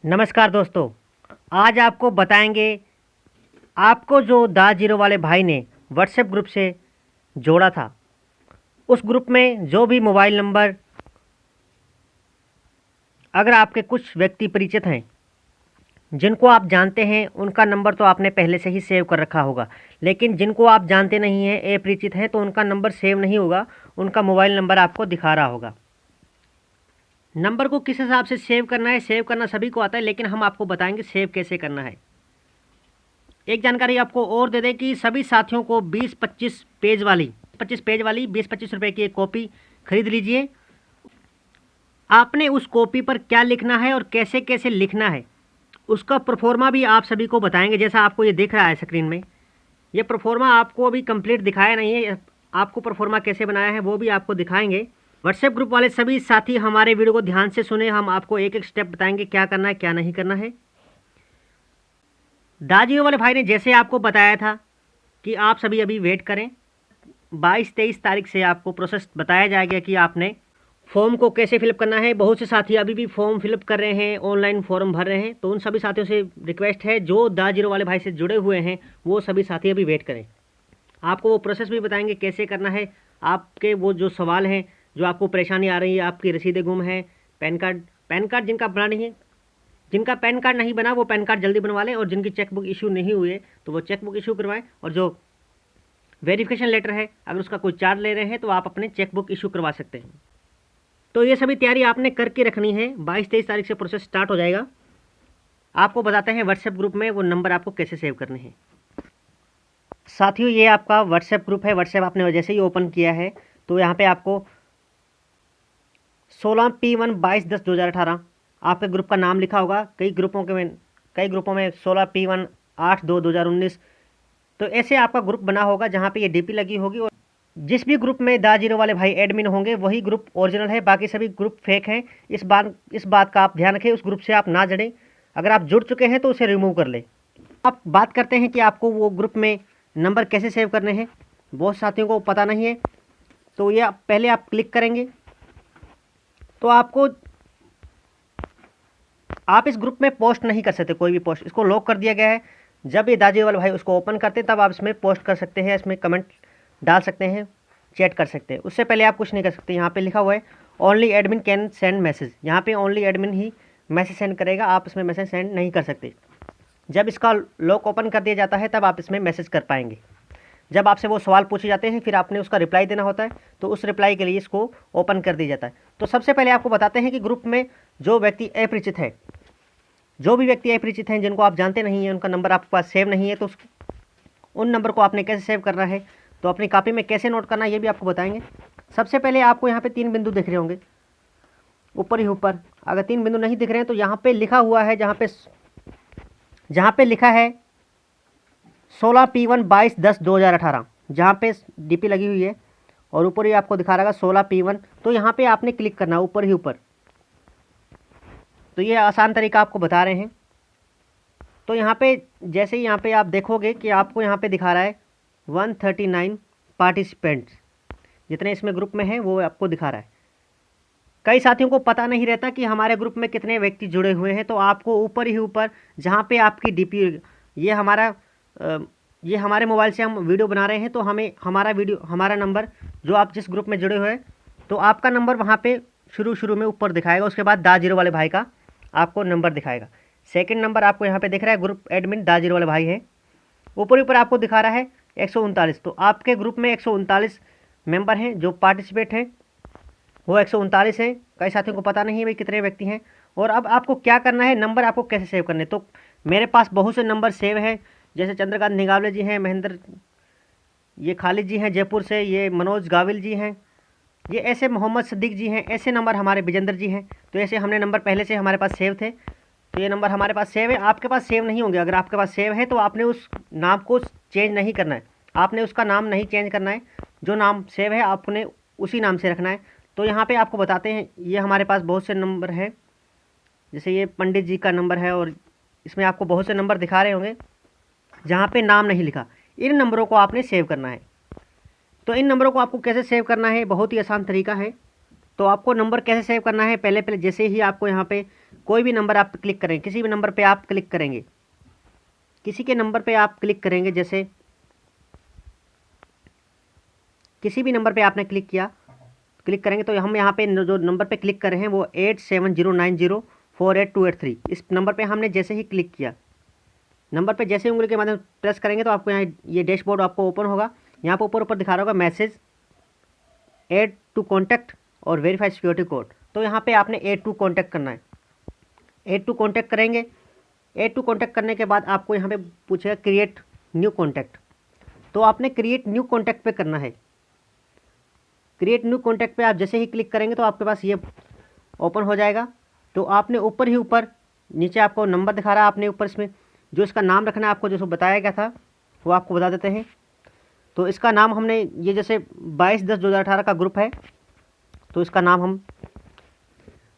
नमस्कार दोस्तों। आज आपको बताएंगे आपको जो दास जीरो वाले भाई ने व्हाट्सएप ग्रुप से जोड़ा था, उस ग्रुप में जो भी मोबाइल नंबर अगर आपके कुछ व्यक्ति परिचित हैं जिनको आप जानते हैं, उनका नंबर तो आपने पहले से ही सेव कर रखा होगा। लेकिन जिनको आप जानते नहीं हैं, अपरिचित हैं, तो उनका नंबर सेव नहीं होगा। उनका मोबाइल नंबर आपको दिखा रहा होगा। नंबर को किस हिसाब से सेव करना है, सेव करना सभी को आता है, लेकिन हम आपको बताएंगे सेव कैसे करना है। एक जानकारी आपको और दे दें कि सभी साथियों को 20-25 पेज वाली 20-25 रुपए की एक कॉपी खरीद लीजिए। आपने उस कॉपी पर क्या लिखना है और कैसे कैसे लिखना है, उसका प्रोफोर्मा भी आप सभी को बताएंगे। जैसा आपको ये दिख रहा है स्क्रीन में, ये प्रोफोर्मा आपको अभी कंप्लीट दिखाया नहीं है। आपको प्रोफोर्मा कैसे बनाया है वो भी आपको दिखाएंगे। व्हाट्सएप ग्रुप वाले सभी साथी हमारे वीडियो को ध्यान से सुने। हम आपको एक एक स्टेप बताएंगे, क्या करना है क्या नहीं करना है। दाजियो वाले भाई ने जैसे आपको बताया था कि आप सभी अभी वेट करें। 22-23 तारीख से आपको प्रोसेस बताया जाएगा कि आपने फॉर्म को कैसे फिलअप करना है। बहुत से साथी अभी भी फॉर्म फिलअप कर रहे हैं, ऑनलाइन फॉर्म भर रहे हैं। तो उन सभी साथियों से रिक्वेस्ट है, जो दाजियो वाले भाई से जुड़े हुए हैं, वो सभी साथी अभी वेट करें। आपको वो प्रोसेस भी बताएंगे कैसे करना है। आपके वो जो सवाल हैं, जो आपको परेशानी आ रही है, आपकी रसीदें गुम है, पैन कार्ड जिनका बना नहीं है, जिनका पैन कार्ड नहीं बना वो पैन कार्ड जल्दी बनवा लें, और जिनकी चेकबुक इशू नहीं हुई है तो वो चेकबुक इशू करवाएं। और जो वेरिफिकेशन लेटर है, अगर उसका कोई चार्ज ले रहे हैं तो आप अपने चेकबुक इशू करवा सकते हैं। तो ये सभी तैयारी आपने करके रखनी है। 22-23 तारीख से प्रोसेस स्टार्ट हो जाएगा। आपको बताते हैं व्हाट्सएप ग्रुप में वो नंबर आपको कैसे सेव करने हैं। साथियों, ये आपका व्हाट्सएप ग्रुप है। व्हाट्सएप आपने जैसे ही ओपन किया है तो यहाँ पे आपको 16P1 22/10/2018 आपके ग्रुप का नाम लिखा होगा। कई ग्रुपों में 16P1 8/2/2019, तो ऐसे आपका ग्रुप बना होगा जहाँ पे ये डीपी लगी होगी। और जिस भी ग्रुप में दा जीरो वाले भाई एडमिन होंगे वही ग्रुप ओरिजिनल है, बाकी सभी ग्रुप फेक हैं। इस बात का आप ध्यान रखें, उस ग्रुप से आप ना जुड़ें। अगर आप जुड़ चुके हैं तो उसे रिमूव कर लें। आप बात करते हैं कि आपको वो ग्रुप में नंबर कैसे सेव करने हैं। बहुत साथियों को पता नहीं है, तो ये पहले आप क्लिक करेंगे तो आप इस ग्रुप में पोस्ट नहीं कर सकते, कोई भी पोस्ट। इसको लॉक कर दिया गया है। जब ये दाजी वाले भाई उसको ओपन करते हैं तब आप इसमें पोस्ट कर सकते हैं, इसमें कमेंट डाल सकते हैं, चैट कर सकते हैं। उससे पहले आप कुछ नहीं कर सकते। यहाँ पे लिखा हुआ है only admin can send message. यहाँ पे ओनली एडमिन ही मैसेज सेंड करेगा, आप इसमें मैसेज सेंड नहीं कर सकते। जब इसका लॉक ओपन कर दिया जाता है तब आप इसमें मैसेज कर पाएंगे। जब आपसे वो सवाल पूछे जाते हैं फिर आपने उसका रिप्लाई देना होता है, तो उस रिप्लाई के लिए इसको ओपन कर दिया जाता है। तो सबसे पहले आपको बताते हैं कि ग्रुप में जो व्यक्ति अपरिचित है, जो भी व्यक्ति अपरिचित हैं, जिनको आप जानते नहीं हैं, उनका नंबर आपके पास सेव नहीं है, तो उन नंबर को आपने कैसे सेव करना है, तो अपनी कॉपी में कैसे नोट करना है, ये भी आपको बताएंगे। सबसे पहले आपको यहाँ पे 3 बिंदु दिख रहे होंगे ऊपर ही ऊपर। अगर 3 बिंदु नहीं दिख रहे हैं तो यहाँ पे लिखा हुआ है, जहाँ पे लिखा है 16P1 22/10/2018, जहाँ पे डीपी लगी हुई है और ऊपर ही आपको दिखा रहा है 16P1, तो यहाँ पे आपने क्लिक करना है ऊपर ही ऊपर। तो ये आसान तरीका आपको बता रहे हैं। तो यहाँ पे जैसे ही यहाँ पे आप देखोगे कि आपको यहाँ पे दिखा रहा है 139 पार्टिसिपेंट्स, जितने इसमें ग्रुप में हैं वो आपको दिखा रहा है। कई साथियों को पता नहीं रहता कि हमारे ग्रुप में कितने व्यक्ति जुड़े हुए हैं, तो आपको ऊपर ही ऊपर जहाँ पे आपकी डीपी, ये हमारे मोबाइल से हम वीडियो बना रहे हैं, तो हमें हमारा नंबर, जो आप जिस ग्रुप में जुड़े हुए हैं, तो आपका नंबर वहाँ पे शुरू में ऊपर दिखाएगा। उसके बाद दा जीरो वाले भाई का आपको नंबर दिखाएगा। सेकंड नंबर आपको यहाँ पे दिख रहा है, ग्रुप एडमिन दा जीरो वाले भाई है। ऊपर आपको दिखा रहा है 139, तो आपके ग्रुप में 139 मेंबर हैं, जो पार्टिसिपेट हैं वो 139 हैं। कई साथियों को पता नहीं है भाई कितने व्यक्ति हैं। और अब आपको क्या करना है, नंबर आपको कैसे सेव करने। तो मेरे पास बहुत से नंबर सेव हैं, जैसे चंद्रकांत निगावले जी हैं, महेंद्र, ये खालिद जी हैं जयपुर से, ये मनोज गाविल जी हैं, ये ऐसे मोहम्मद सिद्दीक जी हैं, ऐसे नंबर हमारे विजेंद्र जी हैं। तो ऐसे हमने नंबर पहले से हमारे पास सेव थे, तो ये नंबर हमारे पास सेव है। आपके पास सेव नहीं होंगे। अगर आपके पास सेव है तो आपने उस नाम को चेंज नहीं करना है, आपने उसका नाम नहीं चेंज करना है। जो नाम सेव है आपने उसी नाम से रखना है। तो यहाँ पे आपको बताते हैं, ये हमारे पास बहुत से नंबर हैं, जैसे ये पंडित जी का नंबर है, और इसमें आपको बहुत से नंबर दिखा रहे होंगे जहाँ पे नाम नहीं लिखा। इन नंबरों को आपने सेव करना है। तो इन नंबरों को आपको कैसे सेव करना है, बहुत ही आसान तरीका है। तो आपको नंबर कैसे सेव करना है, पहले पहले जैसे ही आपको यहाँ पे कोई भी नंबर आप क्लिक करेंगे, किसी भी नंबर पे आप क्लिक करेंगे, किसी के नंबर पे आप क्लिक करेंगे, जैसे किसी भी नंबर पे आपने क्लिक किया, क्लिक करेंगे तो हम यहाँ पे जो नंबर पे क्लिक कर रहे हैं वो 8709048283, इस नंबर पे हमने जैसे ही क्लिक किया, नंबर पे जैसे उंगली के माध्यम प्रेस करेंगे तो आपको यहाँ ये डैशबोर्ड आपको ओपन होगा। यहाँ पर ऊपर दिखा रहा होगा मैसेज ऐड टू कॉन्टैक्ट और वेरीफाई सिक्योरिटी कोड। तो यहाँ पे आपने ऐड टू कॉन्टैक्ट करना है, ऐड टू कॉन्टैक्ट करेंगे। ऐड टू कॉन्टैक्ट करने के बाद आपको यहाँ पे पूछेगा क्रिएट न्यू कॉन्टैक्ट, तो आपने क्रिएट न्यू कॉन्टैक्ट पे करना है। क्रिएट न्यू कॉन्टैक्ट पे आप जैसे ही क्लिक करेंगे तो आपके पास ये ओपन हो जाएगा। तो आपने ऊपर नीचे आपको नंबर दिखा रहा है, आपने ऊपर इसमें जो इसका नाम रखना है, आपको जो बताया गया था वो आपको बता देते हैं। तो इसका नाम हमने ये जैसे 22/10/2018 का ग्रुप है, तो इसका नाम हम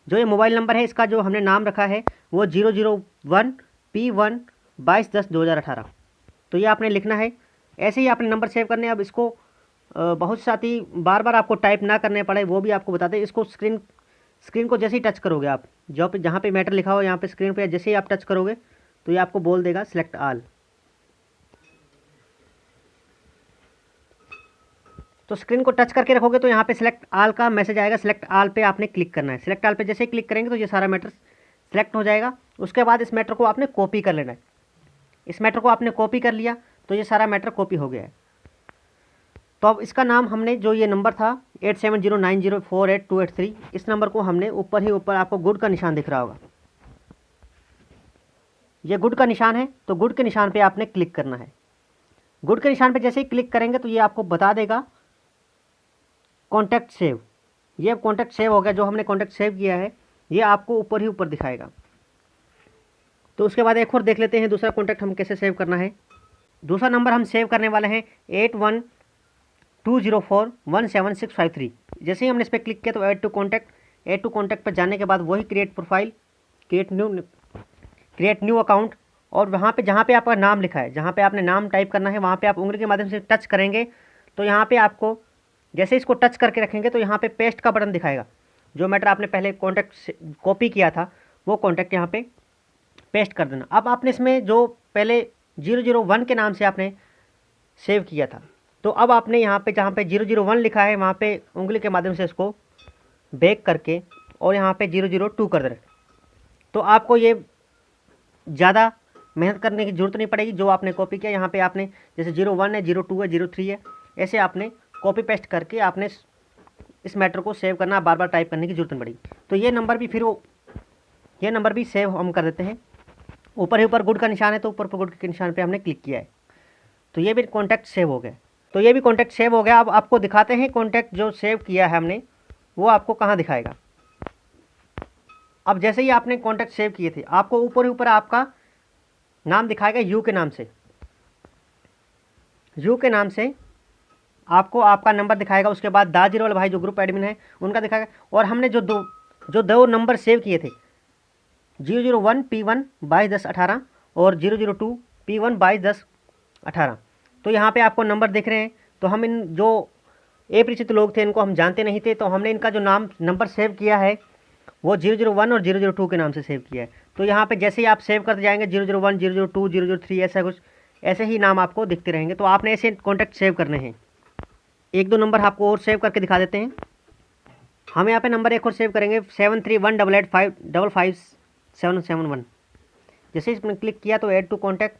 जो ये मोबाइल नंबर है इसका जो हमने नाम रखा है वो 001P1 22/10/2018। तो ये आपने लिखना है। ऐसे ही आपने नंबर सेव करने। अब इसको बहुत साथी बार बार आपको टाइप ना करने पड़े वो भी आपको बताते हैं। इसको स्क्रीन को जैसे ही टच करोगे आप, जहाँ पे मैटर लिखा हो यहाँ पे स्क्रीन पे जैसे ही आप टच करोगे तो ये आपको बोल देगा सिलेक्ट ऑल। तो स्क्रीन को टच करके रखोगे तो यहाँ पे सिलेक्ट ऑल का मैसेज आएगा। सिलेक्ट ऑल पे आपने क्लिक करना है। सिलेक्ट ऑल पे जैसे ही क्लिक करेंगे तो ये सारा मैटर सिलेक्ट हो जाएगा। उसके बाद इस मैटर को आपने कॉपी कर लेना है। इस मैटर को आपने कॉपी कर लिया तो ये सारा मैटर कॉपी हो गया है। तो अब इसका नाम हमने जो ये नंबर था 8709048283, इस नंबर को हमने ऊपर आपको गुड का निशान दिख रहा होगा, ये गुड का निशान है। तो गुड के निशान पे आपने क्लिक करना है। गुड के निशान पे जैसे ही क्लिक करेंगे तो ये आपको बता देगा कॉन्टैक्ट सेव। ये कॉन्टैक्ट सेव हो गया। जो हमने कॉन्टैक्ट सेव किया है ये आपको ऊपर दिखाएगा। तो उसके बाद एक और देख लेते हैं दूसरा कॉन्टैक्ट हम कैसे सेव करना है। दूसरा नंबर हम सेव करने वाले हैं 8120417653। जैसे ही हमने इस पर क्लिक किया तो ऐड टू कॉन्टैक्ट पर जाने के बाद वही create profile, create new account, और वहाँ पे जहाँ पे आपका नाम लिखा है, जहाँ पे आपने नाम टाइप करना है वहाँ पे आप उंगली के माध्यम से टच करेंगे तो यहाँ पे आपको जैसे इसको टच करके रखेंगे तो यहाँ पे पेस्ट का बटन दिखाएगा। जो मैटर आपने पहले कॉन्टैक्ट कॉपी किया था वो कॉन्टैक्ट यहाँ पे पेस्ट कर देना। अब आपने इसमें जो पहले 001 के नाम से आपने सेव किया था, तो अब आपने यहाँ पे जहाँ पे 001 लिखा है वहाँ पे उंगली के माध्यम से इसको बैक करके और यहाँ पे 002 कर देना। तो आपको ये ज़्यादा मेहनत करने की ज़रूरत नहीं पड़ेगी। जो आपने कॉपी किया यहाँ पे आपने जैसे 01 है, 02 है, 03 है, ऐसे आपने कॉपी पेस्ट करके आपने इस मैटर को सेव करना, बार बार टाइप करने की ज़रूरत नहीं पड़ेगी। तो ये नंबर भी ये नंबर भी सेव हम कर देते हैं। ऊपर गुड का निशान है तो ऊपर गुड के निशान पे हमने क्लिक किया है तो ये भी कॉन्टैक्ट सेव हो गया। तो ये भी कॉन्टैक्ट सेव हो गया। अब आपको दिखाते हैं कॉन्टैक्ट जो सेव किया है हमने वो आपको कहाँ दिखाएगा। अब जैसे ही आपने कॉन्टैक्ट सेव किए थे आपको ऊपर आपका नाम दिखाएगा यू के नाम से। यू के नाम से आपको आपका नंबर दिखाएगा। उसके बाद दाजीर वाले भाई जो ग्रुप एडमिन है उनका दिखाएगा। और हमने जो दो नंबर सेव किए थे 001 P1 22/10/18 और 002 P1 22/10/18, तो यहाँ पे आपको नंबर दिख रहे हैं। तो हम इन जो अपरिचित लोग थे इनको हम जानते नहीं थे, तो हमने इनका जो नंबर सेव किया है वो 001 और 002 के नाम से सेव किया है। तो यहाँ पे जैसे ही आप सेव करते जाएंगे 001, 002, 003 ऐसा कुछ ऐसे ही नाम आपको दिखते रहेंगे। तो आपने ऐसे कॉन्टैक्ट सेव करने हैं। एक दो नंबर आपको और सेव करके दिखा देते हैं। हम यहाँ पे नंबर एक और सेव करेंगे 7318855771। जैसे इसमें क्लिक किया तो ऐड टू कॉन्टैक्ट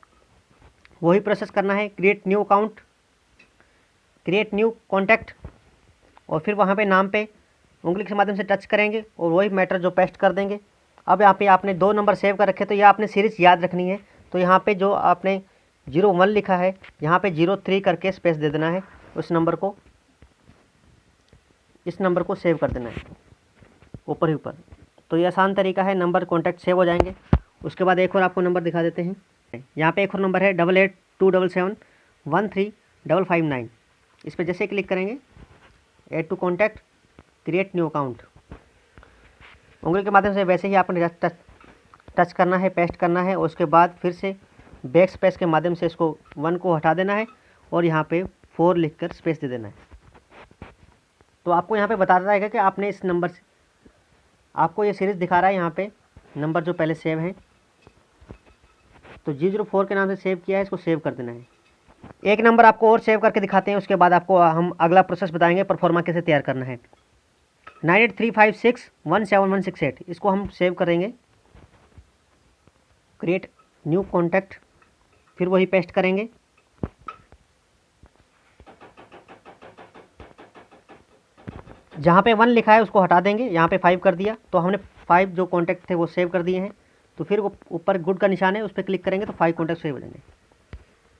वही प्रोसेस करना है। Create new account, create new contact, और फिर वहाँ पे नाम पे उंगली के माध्यम से टच करेंगे और वही मैटर जो पेस्ट कर देंगे। अब यहाँ पे आपने दो नंबर सेव कर रखे तो यह आपने सीरीज याद रखनी है। तो यहाँ पे जो आपने 01 लिखा है यहाँ पे 03 करके स्पेस दे देना है। उस नंबर को इस नंबर को सेव कर देना है ऊपर। तो ये आसान तरीका है, नंबर कॉन्टैक्ट सेव हो जाएंगे। उसके बाद एक और आपको नंबर दिखा देते हैं। यहाँ पे एक और नंबर है 8827713559। इस पर जैसे क्लिक करेंगे add to contact, create new account, उंगली के माध्यम से वैसे ही आपने टच करना है, पेस्ट करना है। और उसके बाद फिर से बैक स्पेस के माध्यम से इसको 1 को हटा देना है और यहाँ पे 4 लिखकर स्पेस दे देना है। तो आपको यहाँ पे बताता रहेगा कि आपने इस नंबर से, आपको ये सीरीज़ दिखा रहा है यहाँ पे नंबर जो पहले सेव हैं, तो G04 के नाम से सेव किया है, इसको सेव कर देना है। एक नंबर आपको और सेव करके दिखाते हैं, उसके बाद आपको हम अगला प्रोसेस बताएंगे परफॉर्मा कैसे तैयार करना है। 9835617168 इसको हम सेव करेंगे, क्रिएट न्यू कॉन्टैक्ट, फिर वही पेस्ट करेंगे। जहाँ पे 1 लिखा है उसको हटा देंगे, यहाँ पे 5 कर दिया, तो हमने 5 जो कॉन्टैक्ट थे वो सेव कर दिए हैं। तो फिर वो ऊपर गुड का निशान है, उस पर क्लिक करेंगे तो 5 कॉन्टैक्ट सेव हो जाएंगे।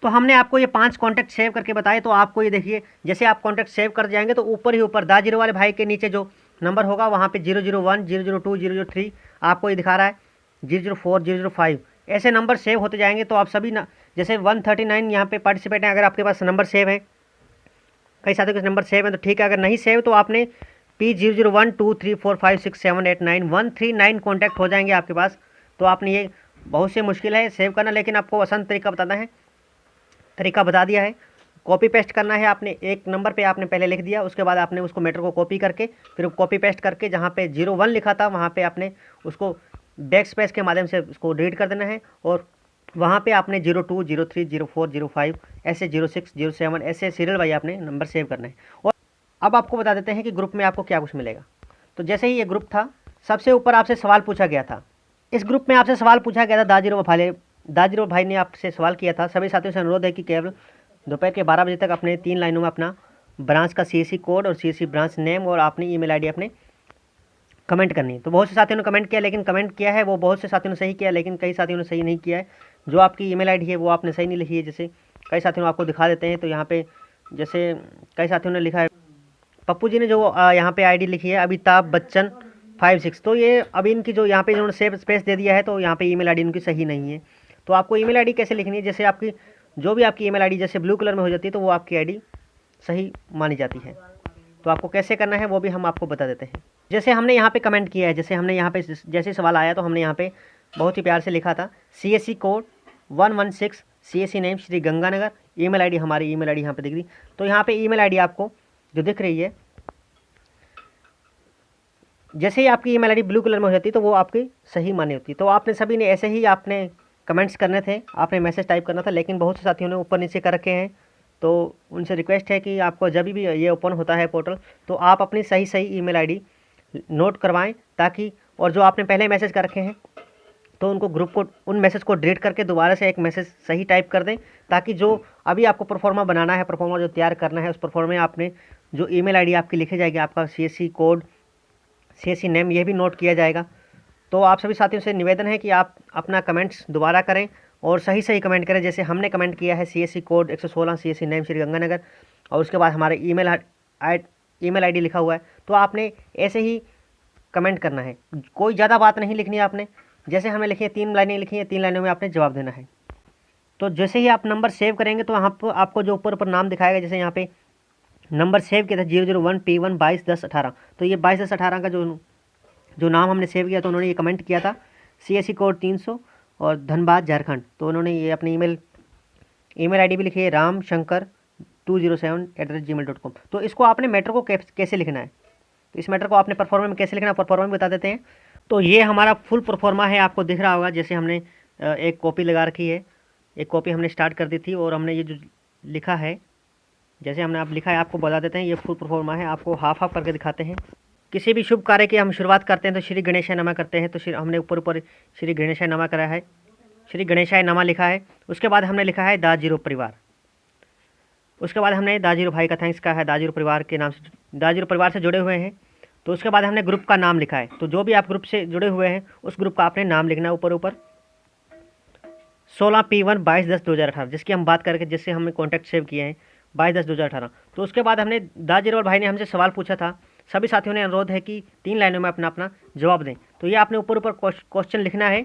तो हमने आपको ये 5 कॉन्टैक्ट सेव करके बताए। तो आपको ये देखिए, जैसे आप कॉन्टैक्ट सेव कर जाएंगे तो ऊपर ही ऊपर दा जीरो वाले भाई के नीचे जो नंबर होगा वहाँ पे 001, 002, 003 आपको ये दिखा रहा है, 004, 005 ऐसे नंबर सेव होते जाएंगे। तो आप सभी ना, जैसे 139 यहाँ पे पार्टिसिपेट हैं, अगर आपके पास नंबर सेव है, कई साथियों के नंबर सेव हैं तो ठीक है, अगर नहीं सेव तो आपने P001 2 3 4 5 6 7 8 9 139 कॉन्टैक्ट हो जाएंगे आपके पास। तो आपने ये बहुत से मुश्किल है सेव करना, लेकिन आपको आसान तरीका बताना है, तरीका बता दिया है। कॉपी पेस्ट करना है, आपने एक नंबर पे आपने पहले लिख दिया, उसके बाद आपने उसको मैटर को कॉपी करके फिर कॉपी पेस्ट करके जहाँ पे 01 लिखा था वहाँ पे आपने उसको बैक स्पेस के माध्यम से उसको डिलीट कर देना है, और वहाँ पे आपने 02, 03, 04, 05 ऐसे 06, 07 ऐसे सीरियल वाइज आपने नंबर सेव करना है। और अब आपको बता देते हैं कि ग्रुप में आपको क्या कुछ मिलेगा। तो जैसे ही ये ग्रुप था, सबसे ऊपर आपसे सवाल पूछा गया था। इस ग्रुप में आपसे सवाल पूछा गया था, दाजीरो भाई ने आपसे सवाल किया था, सभी साथियों से अनुरोध है कि केवल दोपहर के 12 बजे तक अपने 3 लाइनों में अपना ब्रांच का CSC कोड और CSC ब्रांच नेम और अपनी ईमेल आईडी अपने कमेंट करनी है। तो बहुत से साथियों ने कमेंट किया, लेकिन कमेंट किया है वो बहुत से साथियों ने सही किया, लेकिन कई साथियों ने सही नहीं किया है। जो आपकी ईमेल आईडी है वो आपने सही नहीं लिखी है। जैसे कई साथियों ने आपको दिखा देते हैं, तो यहाँ पे जैसे कई साथियों ने लिखा है, पप्पू जी ने जो यहाँ पे आईडी लिखी है अमिताभ बच्चन 56, तो ये अभी इनकी जो यहाँ पे इन्होंने सेव स्पेस दे दिया है, तो यहाँ पे ईमेल आईडी इनकी सही नहीं है। तो आपको ईमेल आईडी कैसे लिखनी है, जैसे आपकी जो भी आपकी ईमेल आईडी जैसे ब्लू कलर में हो जाती है तो वो आपकी आईडी सही मानी जाती है। तो आपको कैसे करना है वो भी हम आपको बता देते हैं। जैसे हमने यहाँ पे कमेंट किया है, जैसे हमने यहाँ पे जैसे सवाल आया तो हमने यहाँ पे बहुत ही प्यार से लिखा था CSC code 116, CSC name Shri Ganganagar, email ID हमारी ईमेल आईडी यहाँ पे दिख रही। तो यहाँ पे ईमेल आईडी आपको जो दिख रही है, जैसे ही आपकी ईमेल आईडी ब्लू कलर में हो जाती है तो वो आपकी सही मानी होती है। तो आपने सभी ने ऐसे ही आपने कमेंट्स करने थे, आपने मैसेज टाइप करना था, लेकिन बहुत से साथियों ने ऊपर नीचे कर रखे हैं। तो उनसे रिक्वेस्ट है कि आपको जब भी ये ओपन होता है पोर्टल तो आप अपनी सही ईमेल आईडी नोट करवाएं, ताकि और जो आपने पहले मैसेज कर रखे हैं तो उनको ग्रुप को उन मैसेज को डिलीट करके दोबारा से एक मैसेज सही टाइप कर दें, ताकि जो अभी आपको परफॉर्मा बनाना है, परफॉर्मा जो तैयार करना है, उस परफॉर्मा में आपने जो ईमेल आईडी आपकी लिखी जाएगी, आपका CSC कोड, CSC नेम ये भी नोट किया जाएगा। तो आप सभी साथियों से निवेदन है कि आप अपना कमेंट्स दोबारा करें और सही कमेंट करें। जैसे हमने कमेंट किया है CSC code 116, CSC name Shri Ganganagar, और उसके बाद हमारे ईमेल आईडी लिखा हुआ है, तो आपने ऐसे ही कमेंट करना है, कोई ज़्यादा बात नहीं लिखनी है आपने। जैसे हमें लिखी है 3 लाइनें लिखी हैं, 3 लाइनों में आपने जवाब देना है। तो जैसे ही आप नंबर सेव करेंगे तो आपको जो ऊपर नाम दिखाएगा, जैसे यहाँ पे नंबर सेव किया था 001 P1 22 10 18, तो ये 22 10 18 का जो नाम हमने सेव किया, तो उन्होंने ये कमेंट किया था CSC कोड 300 और धनबाद झारखंड। तो उन्होंने ये अपनी ईमेल आईडी भी लिखी है ramshankar207@gmail.com। तो इसको आपने मैटर को कैसे लिखना है, तो इस मैटर को आपने परफॉर्मा में कैसे लिखना है, परफॉर्मा में बता देते हैं। तो ये हमारा फुल परफॉर्मा है, आपको दिख रहा होगा। जैसे हमने एक कॉपी लगा रखी है, एक कॉपी हमने स्टार्ट कर दी थी, और हमने ये जो लिखा है, जैसे हमने आप लिखा है आपको बता देते हैं। ये फुल परफॉर्मा है, आपको हाफ करके दिखाते हैं। किसी भी शुभ कार्य की हम शुरुआत करते हैं तो श्री गणेशाय नमः करते हैं। तो हमने ऊपर श्री गणेशाय नमः करा है, श्री गणेशाय नमः लिखा है। उसके बाद हमने लिखा है दाजीरो परिवार, उसके बाद हमने दाजीरो भाई का थैंक्स कहा है, दाजीरो परिवार के नाम से, दाजीरो परिवार से जुड़े हुए हैं। तो उसके बाद हमने ग्रुप का नाम लिखा है। तो जो भी आप ग्रुप से जुड़े हुए हैं उस ग्रुप का आपने नाम लिखना है ऊपर 16 P1 22 10 2018, जिसकी हम बात करके जिससे हमने कॉन्टैक्ट सेव किए हैं 22 10 2018। तो उसके बाद हमने दाजीरो भाई ने हमसे सवाल पूछा था, सभी साथियों ने अनुरोध है कि 3 लाइनों में अपना जवाब दें। तो ये आपने ऊपर क्वेश्चन लिखना है,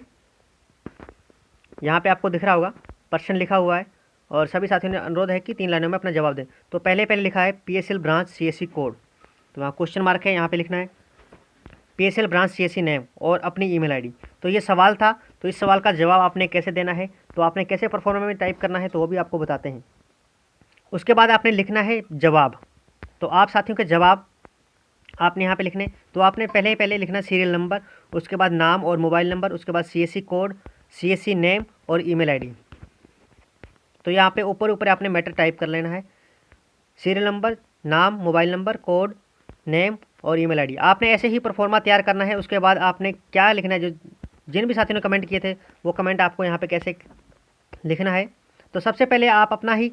यहाँ पे आपको दिख रहा होगा पर्सन लिखा हुआ है, और सभी साथियों ने अनुरोध है कि 3 लाइनों में अपना जवाब दें। तो पहले लिखा है PSL ब्रांच CSC कोड, तो वहाँ क्वेश्चन मार्क है, यहाँ पे लिखना है PSL ब्रांच CSC नेम और अपनी ईमेल आईडी। तो ये सवाल था, तो इस सवाल का जवाब आपने कैसे देना है, तो आपने कैसे परफॉर्मा में टाइप करना है, तो वो भी आपको बताते हैं। उसके बाद आपने लिखना है जवाब। तो आप साथियों के जवाब आपने यहाँ पे लिखने, तो आपने पहले लिखना सीरियल नंबर, उसके बाद नाम और मोबाइल नंबर, उसके बाद CSC कोड, CSC नेम और ईमेल आईडी। तो यहाँ पे ऊपर ऊपर आपने मैटर टाइप कर लेना है, सीरियल नंबर, नाम, मोबाइल नंबर, कोड, नेम और ईमेल आईडी। आपने ऐसे ही परफॉर्मा तैयार करना है। उसके बाद आपने क्या लिखना है, जो जिन भी साथियों ने कमेंट किए थे वो कमेंट आपको यहाँ पे कैसे लिखना है। तो सबसे पहले आप अपना ही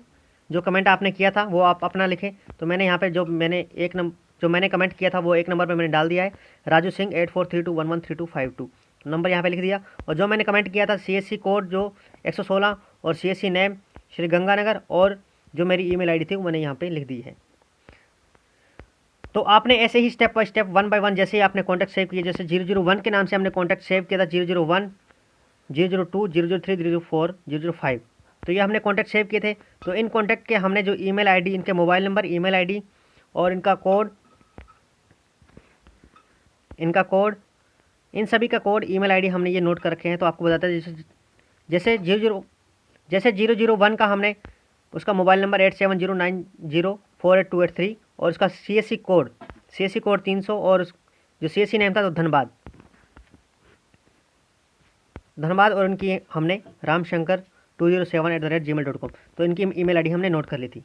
जो कमेंट आपने किया था वो आप अपना लिखें। तो मैंने यहाँ पे जो मैंने कमेंट किया था वो 1 नंबर पे मैंने डाल दिया है, राजू सिंह 8432113252 नंबर यहाँ पे लिख दिया। और जो मैंने कमेंट किया था CSC कोड जो 116 और CSC नेम श्री गंगानगर और जो मेरी ईमेल आईडी थी वो मैंने यहाँ पे लिख दी है। तो आपने ऐसे ही स्टेप बाय स्टेप 1 बाय 1 जैसे ही आपने कॉन्टैक्ट सेव किए, जैसे 001 के नाम से हमने कॉन्टैक्ट सेव किया था, 001, 002, 003, 004, 005, तो ये हमने कॉन्टैक्ट सेव किए थे। तो इन कॉन्टैक्ट के हमने जो ईमेल आईडी, इनके मोबाइल नंबर, ईमेल आईडी और इनका कोड, इन सभी का कोड, ईमेल आईडी हमने ये नोट कर रखे हैं। तो आपको बताता है जैसे 001 का हमने उसका मोबाइल नंबर 8709048283 और उसका CSC कोड 300 और जो CSC नेम था तो धनबाद, और इनकी हमने रामशंकर 207@gmail.com, तो इनकी ईमेल आईडी हमने नोट कर ली थी।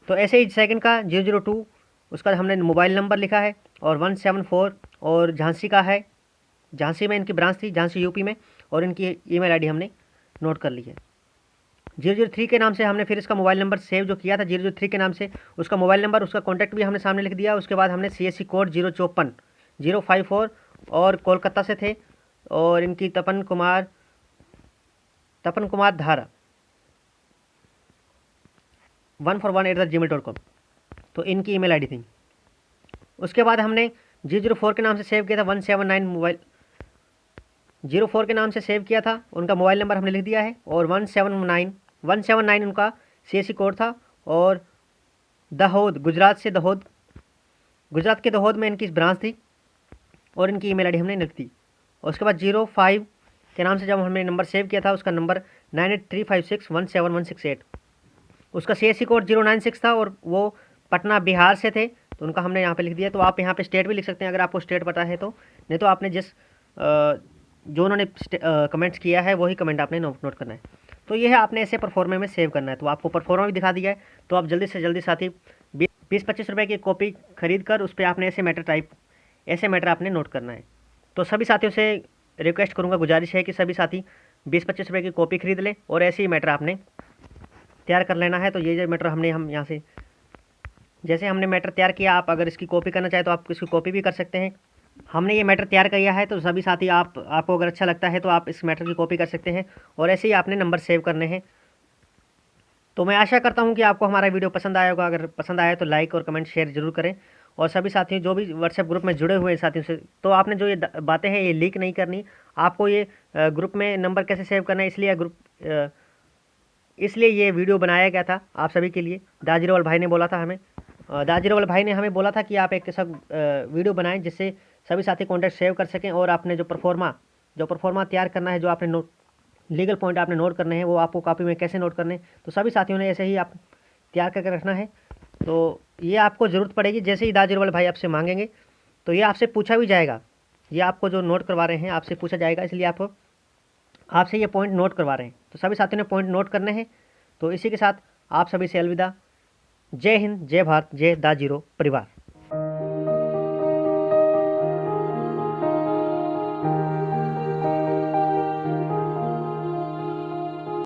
तो ऐसे ही सेकंड का 002 उसका हमने मोबाइल नंबर लिखा है और 174 और झांसी का है, झांसी में इनकी ब्रांच थी, झांसी UP में, और इनकी ईमेल आईडी हमने नोट कर ली है। 003 के नाम से हमने फिर इसका मोबाइल नंबर सेव जो किया था 003 के नाम से, उसका मोबाइल नंबर, उसका कॉन्टैक्ट भी हमने सामने लिख दिया। उसके बाद हमने CSC कोड 054 054 और कोलकाता से थे और इनकी तपन कुमार धारा 141@gmail.com, तो इनकी ईमेल आईडी थी। उसके बाद हमने 004 के नाम से सेव किया था 179 मोबाइल 04 के नाम से सेव किया था, उनका मोबाइल नंबर हमने लिख दिया है और 179 उनका CSC कोड था और दाहोद, गुजरात के दाहोद में इनकी ब्रांच थी और इनकी ईमेल आईडी हमने लिख दी। और उसके बाद 05 के नाम से जब हमने नंबर सेव किया था उसका नंबर 9835617168, उसका CSC कोड 096 था और वो पटना बिहार से थे, तो उनका हमने यहाँ पे लिख दिया। तो आप यहाँ पे स्टेट भी लिख सकते हैं अगर आपको स्टेट पता है तो, नहीं तो आपने जो उन्होंने कमेंट्स किया है वही कमेंट आपने नोट करना है। तो ये है, आपने ऐसे परफॉर्मे में सेव करना है। तो आपको परफॉर्मा भी दिखा दिया है, तो आप जल्दी से जल्दी साथी 20-25 रुपये की कॉपी खरीद कर उस पर आपने ऐसे मैटर आपने नोट करना है। तो सभी साथियों से रिक्वेस्ट करूँगा, गुजारिश है कि सभी साथी 20-25 रुपये की कॉपी खरीद लें और ऐसे ही मैटर आपने तैयार कर लेना है। तो ये जो मैटर हम यहाँ से जैसे हमने मैटर तैयार किया, आप अगर इसकी कॉपी करना चाहें तो आप इसकी कॉपी भी कर सकते हैं। हमने ये मैटर तैयार किया है, तो सभी साथी आपको अगर अच्छा लगता है तो आप इस मैटर की कॉपी कर सकते हैं और ऐसे ही आपने नंबर सेव करने हैं। तो मैं आशा करता हूँ कि आपको हमारा वीडियो पसंद आया होगा। अगर पसंद आया तो लाइक और कमेंट शेयर जरूर करें। और सभी साथियों जो भी व्हाट्सएप ग्रुप में जुड़े हुए हैं साथियों से, तो आपने जो ये बातें हैं ये लीक नहीं करनी। आपको ये ग्रुप में नंबर कैसे सेव करना है, इसलिए ये वीडियो बनाया गया था आप सभी के लिए। दाजीरोवाल भाई ने बोला था हमें, बोला था कि आप एक ऐसा वीडियो बनाएं जिससे सभी साथी कॉन्टैक्ट सेव कर सकें और आपने जो परफॉर्मा तैयार करना है, जो आपने लीगल पॉइंट आपने नोट करने हैं वो आपको कॉपी में कैसे नोट करने, तो सभी साथियों ने ऐसे ही आप तैयार करके रखना है। तो ये आपको ज़रूरत पड़ेगी, जैसे ही दाजीरोवाल भाई आपसे मांगेंगे तो ये आपसे पूछा भी जाएगा। ये आपको जो नोट करवा रहे हैं आपसे पूछा जाएगा, इसलिए आपसे ये पॉइंट नोट करवा रहे हैं। तो सभी साथियों ने पॉइंट नोट करने हैं। तो इसी के साथ आप सभी से अलविदा। जय हिंद, जय भारत, जय दाजीरो परिवार।